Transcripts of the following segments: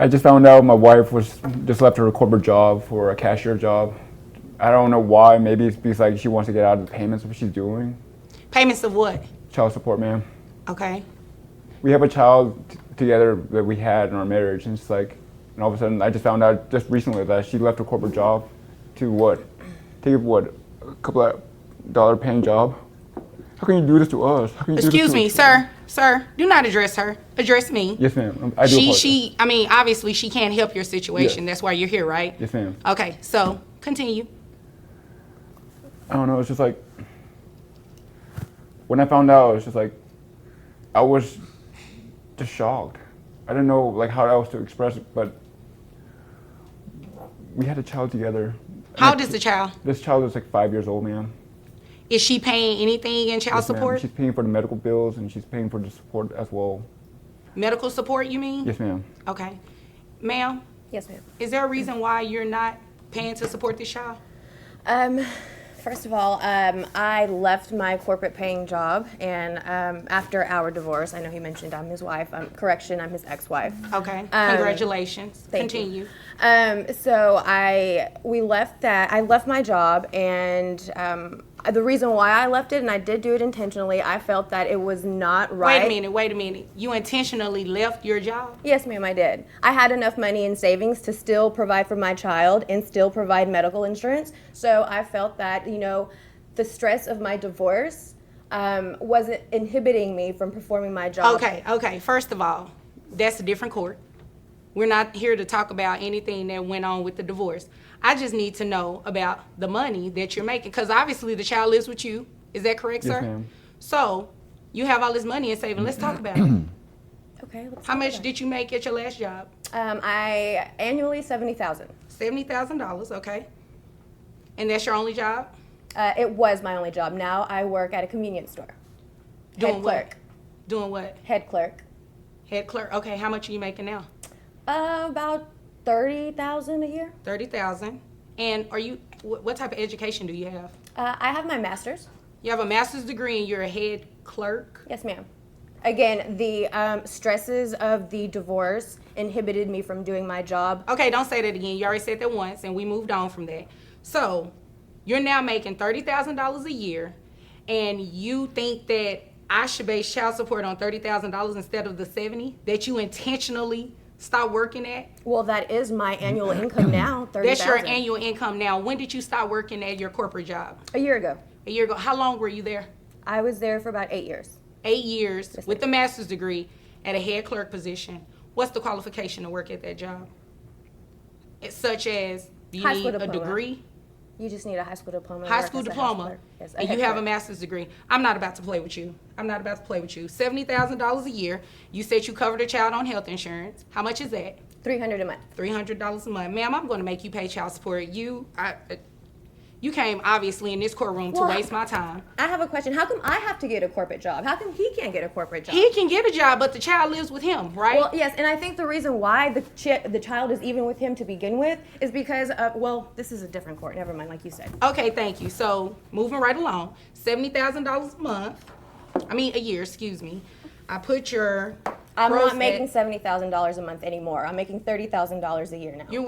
I just found out my wife was just left her corporate job for a cashier job. I don't know why. Maybe it's because like she wants to get out of the payments of what she's doing. Payments of what? Child support, ma'am. Okay. We have a child together that we had in our marriage, and it's like, and all of a sudden I just found out just recently that she left her corporate job to take a couple of dollar paying job. How can you do this to us? How can you Excuse me, sir. Sir, do not address her. Address me. Yes, ma'am. I do apologize. I mean, obviously she can't help your situation. Yes. That's why you're here, right? Yes, ma'am. Okay, so continue. I don't know. It's just like when I found out, it's just like I was just shocked. I didn't know like how else to express it, but we had a child together. How old is the child? This child is like 5 years old, ma'am. Is she paying anything in child Yes, ma'am. support? She's paying for the medical bills and she's paying for the support as well. Medical support, you mean? Yes, ma'am. Okay. Ma'am, Yes, ma'am. is there a reason why you're not paying to support this child? First of all, I left my corporate paying job, and after our divorce, I know he mentioned I'm his wife. Correction, I'm his ex-wife. Okay. Congratulations. Thank Continue. you. So I left my job, and the reason why I left it, and I did do it intentionally, I felt that it was not right. Wait a minute. You intentionally left your job? Yes, ma'am, I did. I had enough money in savings to still provide for my child and still provide medical insurance. So I felt that, the stress of my divorce wasn't inhibiting me from performing my job. Okay. First of all, that's a different court. We're not here to talk about anything that went on with the divorce. I just need to know about the money that you're making, because obviously the child lives with you. Is that correct, sir? Yes, ma'am. So you have all this money in saving. Let's talk about it. Okay. How much did you make at your last job? I annually $70,000. $70,000, okay. And that's your only job? It was my only job. Now I work at a convenience store. Doing Head what? clerk. Doing what? Head clerk. Head clerk. Okay, how much are you making now? About $30,000 a year. 30,000. And what type of education do you have? I have my master's. You have a master's degree and you're a head clerk? Yes, ma'am. Again, the stresses of the divorce inhibited me from doing my job. Okay, don't say that again. You already said that once and we moved on from that. So you're now making $30,000 a year and you think that I should base child support on $30,000 instead of the 70 that you intentionally stop working at? Well, that is my annual income now, $30,000. That's your annual income now. When did you stop working at your corporate job? A year ago. A year ago. How long were you there? I was there for about 8 years. 8 years Yes, with ma'am. the master's degree at a head clerk position. What's the qualification to work at that job? It's such as, do you High need school a diploma. degree? You just need a high school diploma. to High work school as a house diploma, clerk. Yes, and head you have a clerk. master's degree. I'm not about to play with you. $70,000 a year. You said you covered a child on health insurance. How much is that? $300 a month. $300 a month. Ma'am, I'm going to make you pay child support. You came obviously in this courtroom to Well, waste my time. I have a question. How come I have to get a corporate job? How come he can't get a corporate job? He can get a job, but the child lives with him, right? Well, yes, and I think the reason why the child is even with him to begin with is because, this is a different court. Never mind, like you said. Okay, thank you. So moving right along, $70,000 a year, excuse me. I put your I'm gross not making at- $70,000 a month anymore. I'm making $30,000 a year now. You're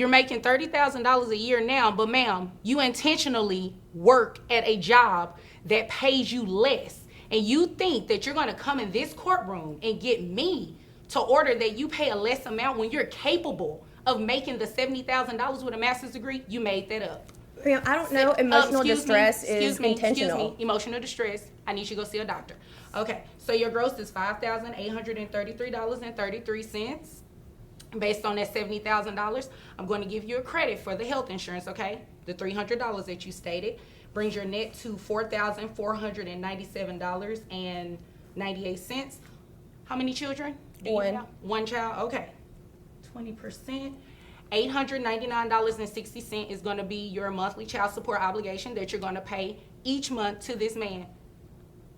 making $30,000 a year now, but ma'am, you intentionally work at a job that pays you less. And you think that you're gonna come in this courtroom and get me to order that you pay a less amount when you're capable of making the $70,000 with a master's degree? You made that up. Ma'am, I don't know. Emotional distress is intentional. Excuse me. Emotional distress. I need you to go see a doctor. Okay, so your gross is $5,833.33. Based on that $70,000, I'm going to give you a credit for the health insurance, okay? The $300 that you stated brings your net to $4,497.98. How many children? do you One. have? One child, okay. 20%. $899.60 is going to be your monthly child support obligation that you're going to pay each month to this man.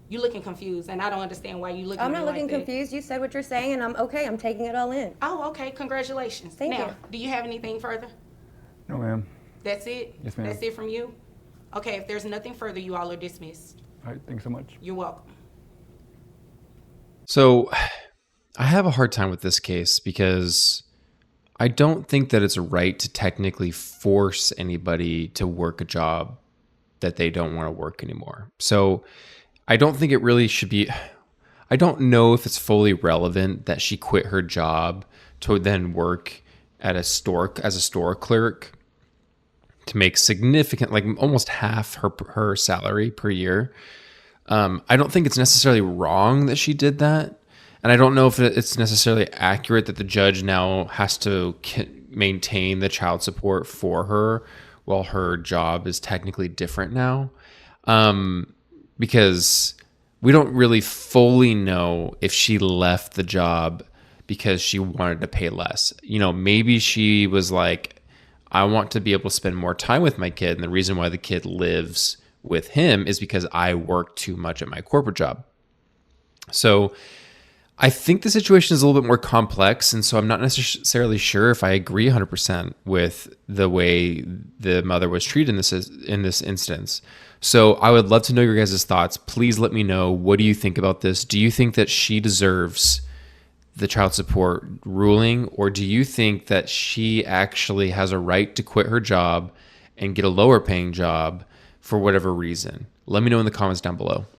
You looking confused, and I don't understand why you looking I'm at me not looking like that. confused. You said what you're saying, and I'm okay. I'm taking it all in. Oh, okay. Congratulations. Thank now, you. do you have anything further? No, ma'am. That's it? Yes, ma'am. That's it from you? Okay, if there's nothing further, you all are dismissed. All right, thanks so much. You're welcome. So I have a hard time with this case because I don't think that it's right to technically force anybody to work a job that they don't want to work anymore. So I don't think it really should be. I don't know if it's fully relevant that she quit her job to then work at a store as a store clerk to make significant, like almost half her salary per year. I don't think it's necessarily wrong that she did that. And I don't know if it's necessarily accurate that the judge now has to maintain the child support for her while her job is technically different now. Because we don't really fully know if she left the job because she wanted to pay less. You know, maybe she was like, I want to be able to spend more time with my kid. And the reason why the kid lives with him is because I work too much at my corporate job. So I think the situation is a little bit more complex. And so I'm not necessarily sure if I agree 100% with the way the mother was treated in this instance. So I would love to know your guys' thoughts. Please let me know. What do you think about this? Do you think that she deserves the child support ruling, or do you think that she actually has a right to quit her job and get a lower paying job for whatever reason? Let me know in the comments down below.